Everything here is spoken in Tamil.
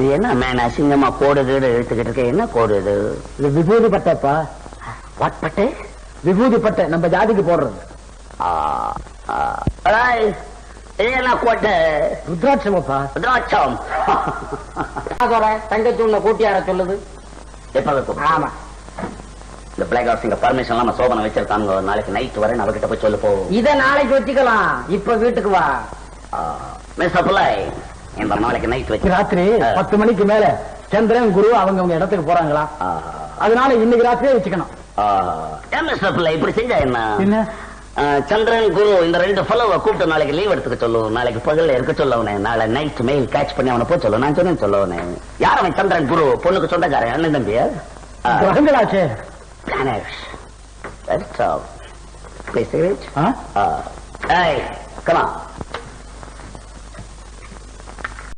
இது என்ன மேன் அசிங்கமா கோடு கீடு இழுத்துக்கிட்டு இருக்க? என்ன கோடு இது? இது விபூதி பட்டைப்பா. வாட் பட்டை? விபூதி பட்டை, நம்ம ஜாதிக்கு போடுறது. என்ன கோட்டை? ருத்ராட்சமப்பா. ருத்ராட்சம். தங்கச்சி உன்னை கூட்டியார சொல்லுது. ஆமா, இந்த பிளாக் ஹவுஸ் பர்மிஷன் எல்லாம் சோபனை வச்சிருக்காங்க. நாளைக்கு நைட் வரேன், அவகிட்ட போய் சொல்லு போ. இத நாளைக்கு வச்சுக்கலாம், இப்ப வீட்டுக்கு வா. மிஸ் அப்ளை இந்த நாளைக்கு நைட் வச்சு ராத்திரி 10 மணிக்கு மேல சந்திரன் குரு அவங்க இடத்துக்கு போறாங்களா, அதனால இன்னைக்கு ராத்திரியே வச்சுக்கணும். மிஸ் அப்ளை இப்படி செஞ்சா என்ன? சந்திரன் குரு இந்த 2 ஃபெலோவை கூப்பிட்டு நாளைக்கு லீவ் எடுத்துக்க சொல்லு. நாளைக்கு பகல்ல இருக்க சொல்லவனே, நாளை நைட் மெயில் கேட்ச் பண்ணி அவனை போய் சொல்லு. நான் சொன்னேன்னு சொல்லவனே. யார் அவன்? சந்திரன் குரு பொண்ணுக்கு சொந்தக்காரன், அண்ணன் தம்பியா? கிரகங்களாச்சே. That's all. Please, cigarette? Hey, come on.